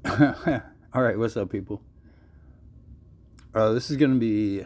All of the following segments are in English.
All right, what's up, people? This is gonna be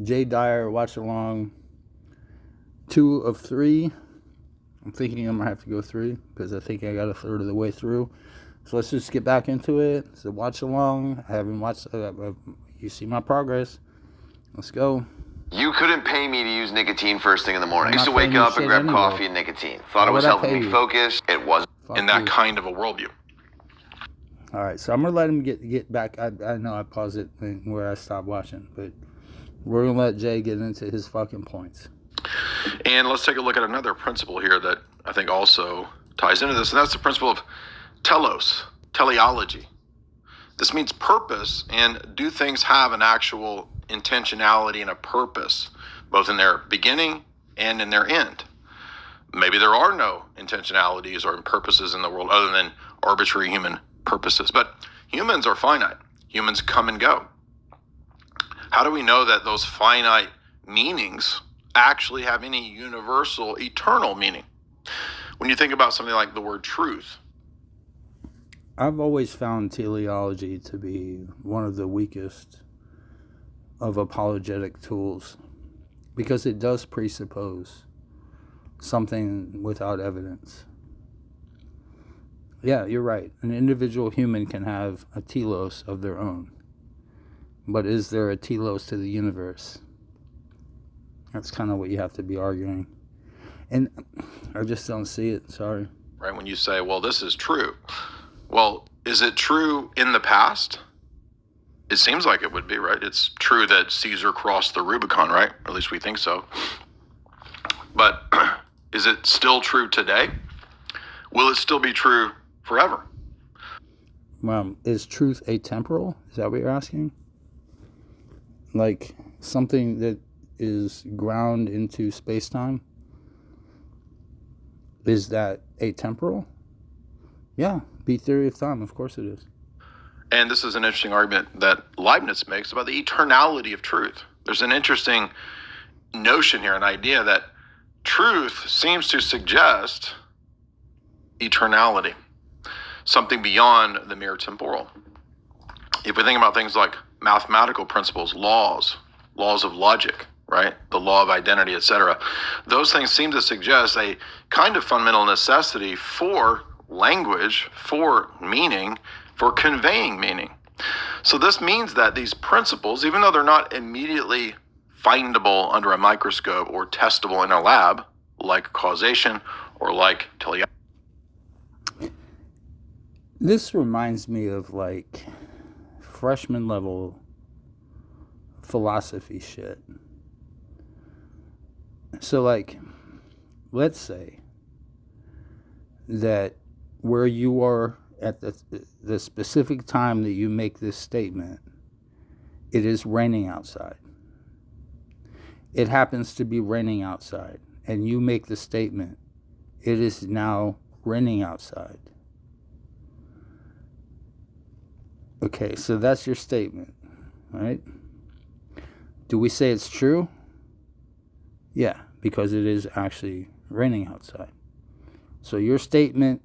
Dyer watch along 2 of 3. I'm thinking I'm gonna have to go 3 because I think I got a third of the way through. So let's just get back into it. It's a watch along. I haven't watched. You see my progress. Let's go. You couldn't pay me to use nicotine first thing in the morning. I'm I used not to wake paying you up and shit grab anyway. coffee and nicotine. Thought Why it was would I helping pay me you? focus. It wasn't. Fuck in that you. kind of a worldview. All right, so I'm gonna let him get back. I know I paused it where I stopped watching, but we're gonna let Jay get into his fucking points. And let's take a look at another principle here that I think also ties into this, and that's the principle of teleology. This means purpose, and do things have an actual intentionality and a purpose, both in their beginning and in their end? Maybe there are no intentionalities or purposes in the world other than arbitrary human purposes, but humans are finite. Humans come and go. How do we know that those finite meanings actually have any universal, eternal meaning? When you think about something like the word truth, I've always found teleology to be one of the weakest of apologetic tools because it does presuppose something without evidence. Yeah, you're right. An individual human can have a telos of their own. But is there a telos to the universe? That's kind of what you have to be arguing. And I just don't see it, sorry. right? When you say, well, this is true. Well, is it true in the past? It seems like it would be, right? It's true that Caesar crossed the Rubicon, right? Or at least we think so. But is it still true today? Will it still be true forever? Is truth atemporal? Is that what you're asking? Like something that is ground into space-time? Is that atemporal? Yeah, beat theory of time, of course it is. And this is an interesting argument that Leibniz makes about the eternality of truth. There's an interesting notion here, an idea that truth seems to suggest eternality, something beyond the mere temporal. If we think about things like mathematical principles, laws of logic, right? The law of identity, etc. Those things seem to suggest a kind of fundamental necessity for language, for meaning, for conveying meaning. So this means that these principles, even though they're not immediately findable under a microscope or testable in a lab, like causation or like teleology. This reminds me of like freshman level philosophy shit. So like, let's say that where you are at the specific time that you make this statement, it is raining outside. It happens to be raining outside, and you make the statement, it is now raining outside. Okay, so that's your statement, right? Do we say it's true? Yeah, because it is actually raining outside. So your statement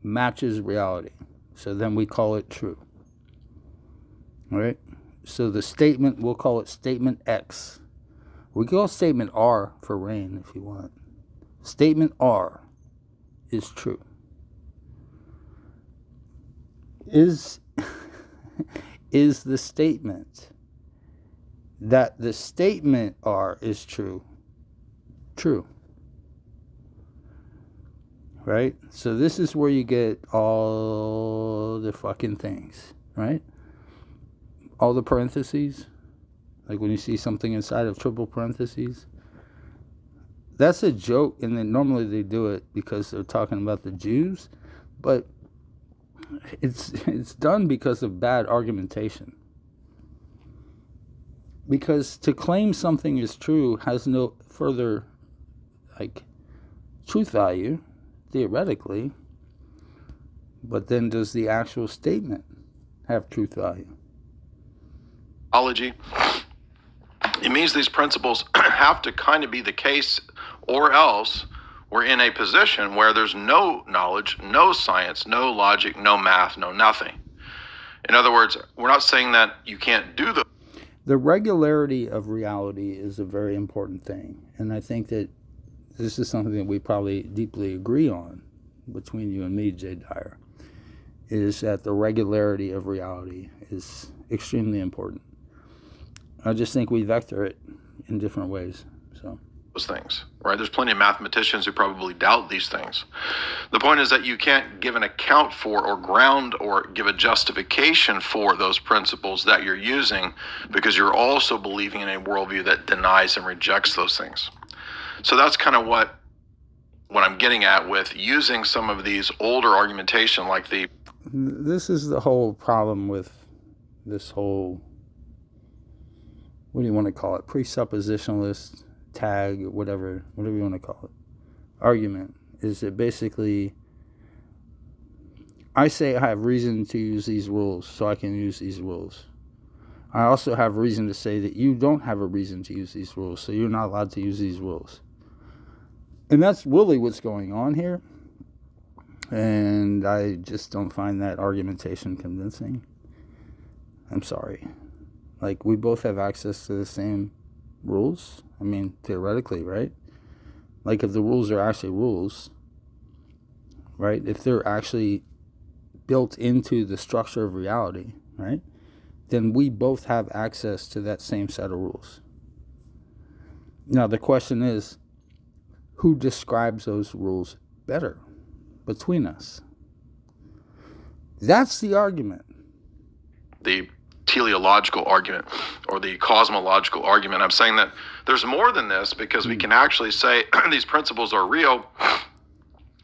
matches reality. So then we call it true. All right? So the statement, we'll call it statement X. We call statement R for rain if you want. Statement R is true. Is the statement that the statement R is true? True. Right? So this is where you get all the fucking things, right? All the parentheses. Like when you see something inside of triple parentheses. That's a joke, and then normally they do it because they're talking about the Jews, but it's done because of bad argumentation. Because to claim something is true has no further like truth value, theoretically, but then does the actual statement have truth value? It means these principles have to kind of be the case, or else we're in a position where there's no knowledge, no science, no logic, no math, no nothing. In other words, we're not saying that you can't do the. The regularity of reality is a very important thing. And I think that this is something that we probably deeply agree on between you and me, Jay Dyer, is that the regularity of reality is extremely important. I just think we vector it in different ways. So those things, right? There's plenty of mathematicians who probably doubt these things. The point is that you can't give an account for or ground or give a justification for those principles that you're using because you're also believing in a worldview that denies and rejects those things. So that's kind of what I'm getting at with using some of these older argumentation like this is the whole problem with this whole, what do you want to call it, presuppositionalist tag, whatever you want to call it, argument, is that basically I say I have reason to use these rules, so I can use these rules. I also have reason to say that you don't have a reason to use these rules, so you're not allowed to use these rules. And that's really what's going on here. And I just don't find that argumentation convincing. I'm sorry. Like, we both have access to the same rules. I mean, theoretically, right? Like, if the rules are actually rules, right? If they're actually built into the structure of reality, right? Then we both have access to that same set of rules. Now, the question is, who describes those rules better between us? That's the argument. The teleological argument or the cosmological argument. I'm saying that there's more than this because we can actually say these principles are real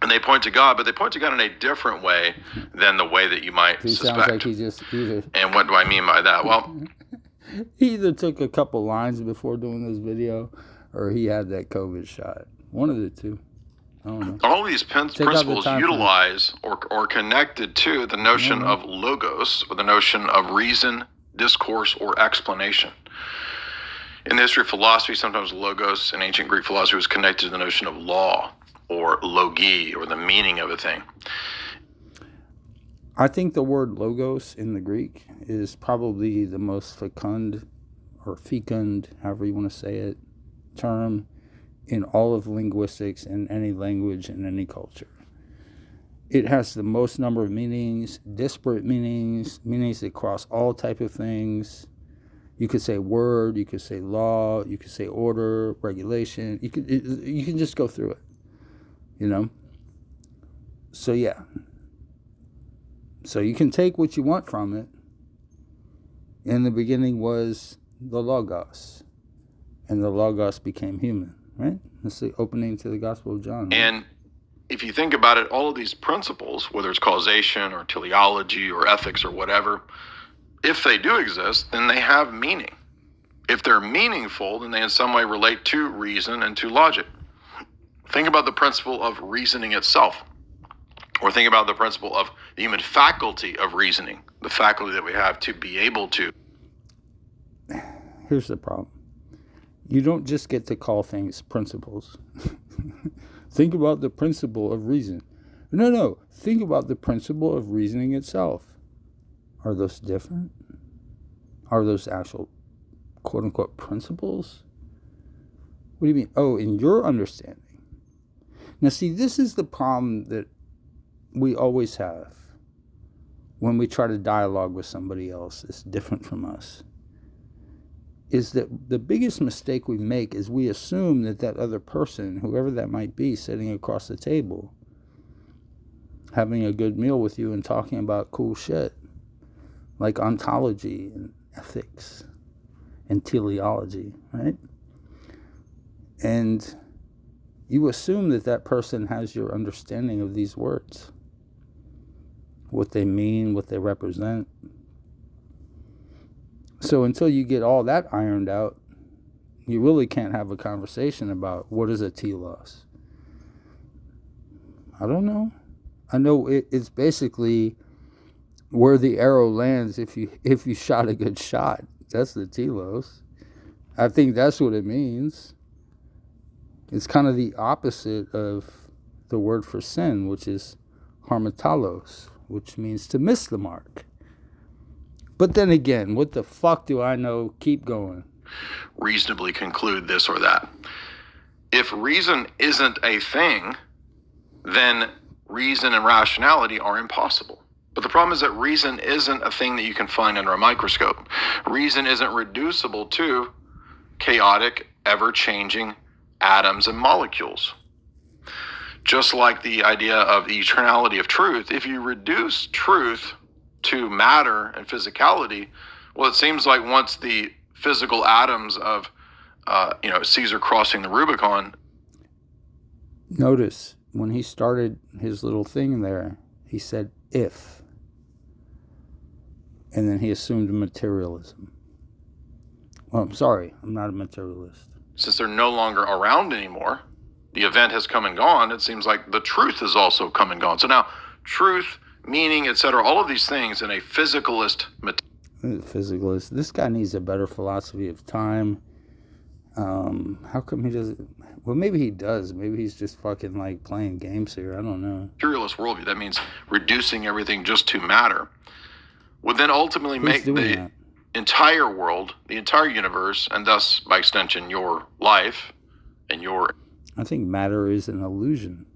and they point to God, but they point to God in a different way than the way that you might suspect. Sounds like he just And what do I mean by that? Well, he either took a couple lines before doing this video or he had that COVID shot. One of the two. I don't know. All of these principles utilize or connected to the notion of logos, or the notion of reason, discourse, or explanation. In the history of philosophy, sometimes logos in ancient Greek philosophy was connected to the notion of law, or logi, or the meaning of a thing. I think the word logos in the Greek is probably the most fecund, or fecund, however you want to say it, term in all of linguistics in any language in any culture. It has the most number of meanings, disparate meanings, meanings that cross all type of things. You could say word, you could say law, you could say order, regulation. You can just go through it, you know? So yeah. So you can take what you want from it. In the beginning was the Logos, and the Logos became human, right? That's the opening to the Gospel of John. Right? And if you think about it, all of these principles, whether it's causation or teleology or ethics or whatever, if they do exist, then they have meaning. If they're meaningful, then they in some way relate to reason and to logic. Think about the principle of reasoning itself, or think about the principle of the human faculty of reasoning, the faculty that we have to be able to. Here's the problem. You don't just get to call things principles. Think about the principle of reason. No. Think about the principle of reasoning itself. Are those different? Are those actual quote-unquote principles? What do you mean? Oh, in your understanding. Now, see, this is the problem that we always have when we try to dialogue with somebody else that's different from us. Is that the biggest mistake we make is we assume that that other person, whoever that might be, sitting across the table, having a good meal with you and talking about cool shit, like ontology and ethics and teleology, right? And you assume that that person has your understanding of these words, what they mean, what they represent. So until you get all that ironed out, you really can't have a conversation about what is a telos. I don't know. I know it's basically where the arrow lands if you shot a good shot. That's the telos. I think that's what it means. It's kind of the opposite of the word for sin, which is harmatalos, which means to miss the mark. But then again, what the fuck do I know? Keep going. Reasonably conclude this or that. If reason isn't a thing, then reason and rationality are impossible. But the problem is that reason isn't a thing that you can find under a microscope. Reason isn't reducible to chaotic, ever-changing atoms and molecules. Just like the idea of the eternality of truth, if you reduce truth to matter and physicality, well, it seems like once the physical atoms of, Caesar crossing the Rubicon. Notice when he started his little thing there, he said if. And then he assumed materialism. Well, I'm sorry, I'm not a materialist. Since they're no longer around anymore, the event has come and gone, it seems like the truth has also come and gone. So now, truth, meaning, etc., all of these things in a physicalist... Physicalist. This guy needs a better philosophy of time. How come he doesn't... Well, maybe he does. Maybe he's just fucking, like, playing games here. I don't know. Materialist worldview, that means reducing everything just to matter, would then ultimately make the entire world, the entire universe, and thus, by extension, your life and your... I think matter is an illusion.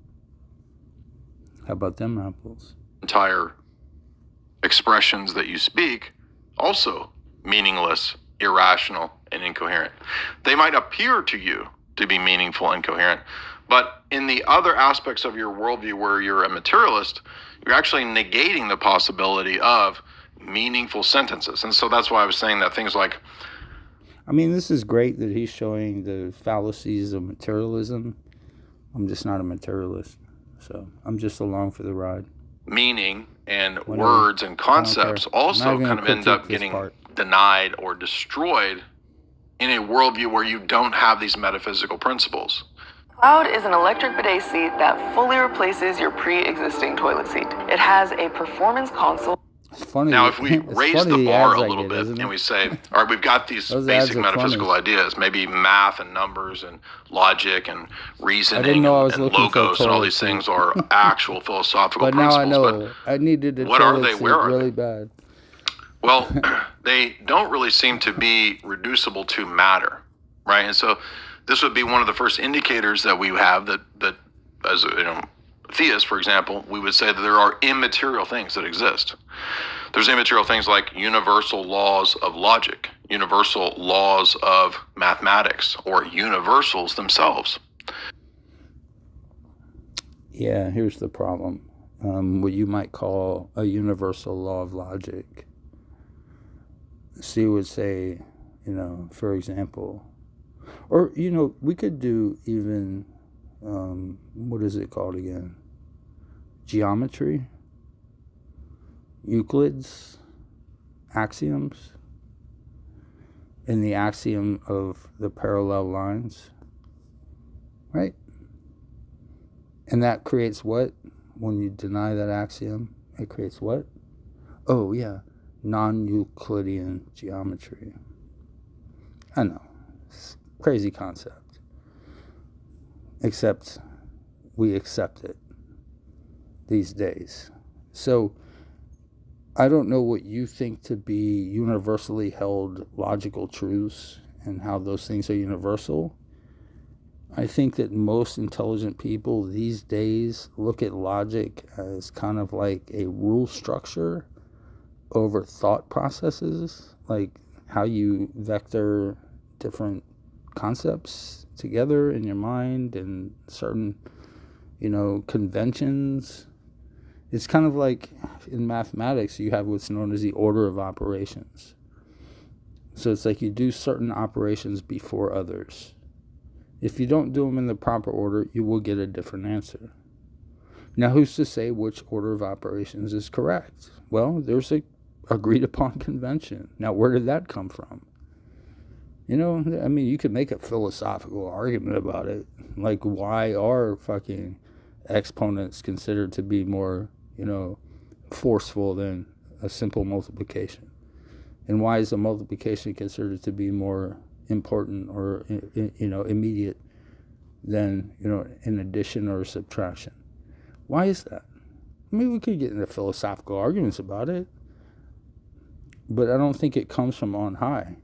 How about them apples? Entire expressions that you speak, also meaningless, irrational, and incoherent. They might appear to you to be meaningful and coherent, but in the other aspects of your worldview where you're a materialist, you're actually negating the possibility of meaningful sentences. And so that's why I was saying that things like... I mean, this is great that he's showing the fallacies of materialism. I'm just not a materialist, so I'm just along for the ride. Meaning and words and concepts also kind of end up getting denied or destroyed in a worldview where you don't have these metaphysical principles. Cloud is an electric bidet seat that fully replaces your pre-existing toilet seat. It has a performance console. It's funny. Now, if we raise the bar a little bit and we say, all right, we've got these Those basic ads are metaphysical funny. ideas, maybe math and numbers and logic and reasoning didn't know I was and looking for logos and all toilet these seat. things are actual philosophical But now principles. I know. I needed a what are toilet they? seat Where are really they? bad. Well, they don't really seem to be reducible to matter, right? And so this would be one of the first indicators that we have that as theists, for example, we would say that there are immaterial things that exist. There's immaterial things like universal laws of logic, universal laws of mathematics, or universals themselves. Yeah, here's the problem. What you might call a universal law of logic. So you would say, for example, or, we could do even, what is it called again? Geometry? Euclid's axioms, and the axiom of the parallel lines, right? And that creates what? When you deny that axiom, it creates what? Oh, yeah, non-Euclidean geometry. I know, it's a crazy concept, except we accept it these days. So I don't know what you think to be universally held logical truths and how those things are universal. I think that most intelligent people these days look at logic as kind of like a rule structure over thought processes, like how you vector different concepts together in your mind and certain, conventions. It's kind of like in mathematics, you have what's known as the order of operations. So it's like you do certain operations before others. If you don't do them in the proper order, you will get a different answer. Now, who's to say which order of operations is correct? Well, there's a agreed upon convention. Now, where did that come from? You could make a philosophical argument about it. Like, why are fucking exponents considered to be more forceful than a simple multiplication? And why is a multiplication considered to be more important or, immediate than, an addition or a subtraction. Why is that? I mean, we could get into philosophical arguments about it, but I don't think it comes from on high,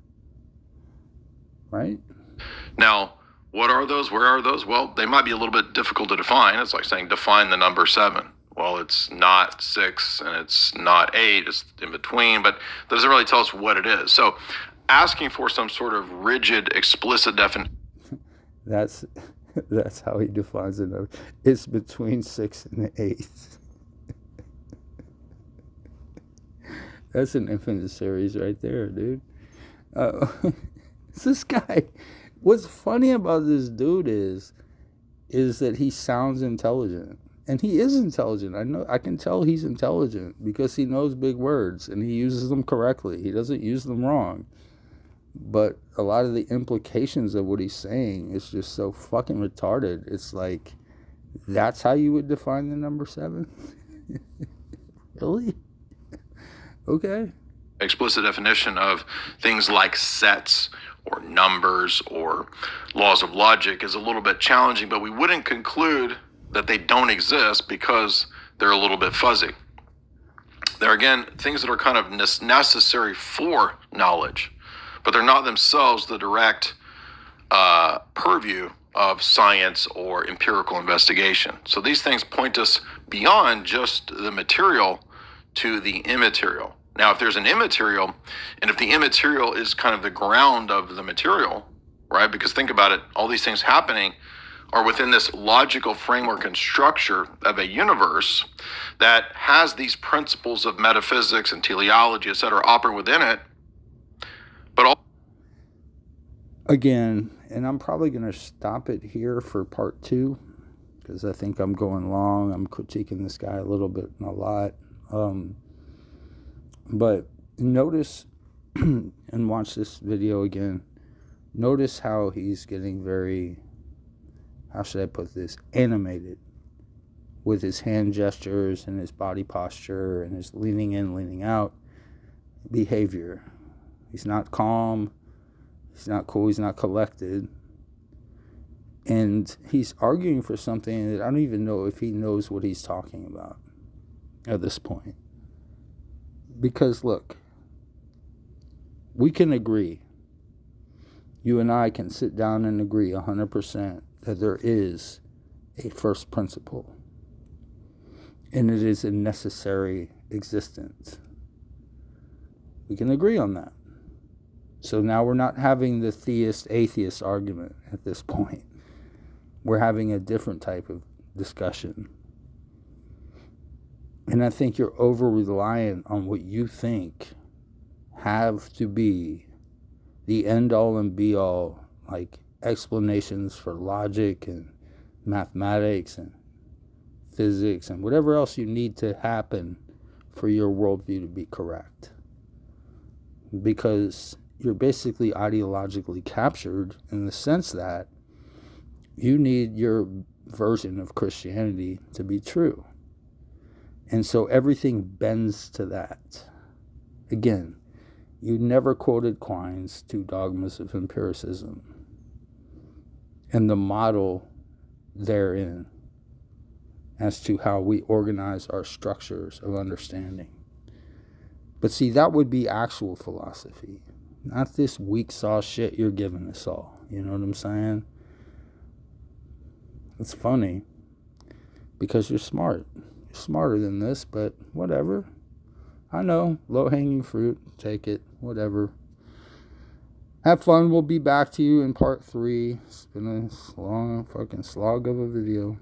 right? Now, what are those? Where are those? Well, they might be a little bit difficult to define. It's like saying define the number 7. Well, it's not 6 and it's not 8. It's in between, but it doesn't really tell us what it is. So asking for some sort of rigid, explicit definition. That's how he defines the number. It's between 6 and 8. That's an infinite series right there, dude. This guy, what's funny about this dude is that he sounds intelligent. And he is intelligent. I can tell he's intelligent because he knows big words and he uses them correctly. He doesn't use them wrong. But a lot of the implications of what he's saying is just so fucking retarded. It's like, that's how you would define the number 7? Really? Okay. Explicit definition of things like sets or numbers or laws of logic is a little bit challenging, but we wouldn't conclude that they don't exist because they're a little bit fuzzy. They're, again, things that are kind of necessary for knowledge, but they're not themselves the direct purview of science or empirical investigation. So these things point us beyond just the material to the immaterial. Now, if there's an immaterial, and if the immaterial is kind of the ground of the material, right? Because think about it, all these things happening are within this logical framework and structure of a universe that has these principles of metaphysics and teleology, et cetera, operate within it. But again, and I'm probably going to stop it here for part 2 because I think I'm going long. I'm critiquing this guy a little bit and a lot. But notice and watch this video again. Notice how he's getting very, how should I put this, animated with his hand gestures and his body posture and his leaning in, leaning out behavior. He's not calm. He's not cool. He's not collected. And he's arguing for something that I don't even know if he knows what he's talking about at this point. Because, look, we can agree. You and I can sit down and agree 100% that there is a first principle. And it is a necessary existence. We can agree on that. So now we're not having the theist-atheist argument at this point. We're having a different type of discussion. And I think you're over-reliant on what you think have to be the end-all and be-all, like explanations for logic and mathematics and physics and whatever else you need to happen for your worldview to be correct. Because you're basically ideologically captured in the sense that you need your version of Christianity to be true. And so everything bends to that. Again, you never quoted Quine's 2 dogmas of empiricism and the model therein as to how we organize our structures of understanding. But see, that would be actual philosophy, not this weak sauce shit you're giving us all. You know what I'm saying? It's funny because you're smart. Smarter than this, but whatever. I know, low-hanging fruit, take it, whatever. Have fun. We'll be back to you in part 3. It's been a long fucking slog of a video.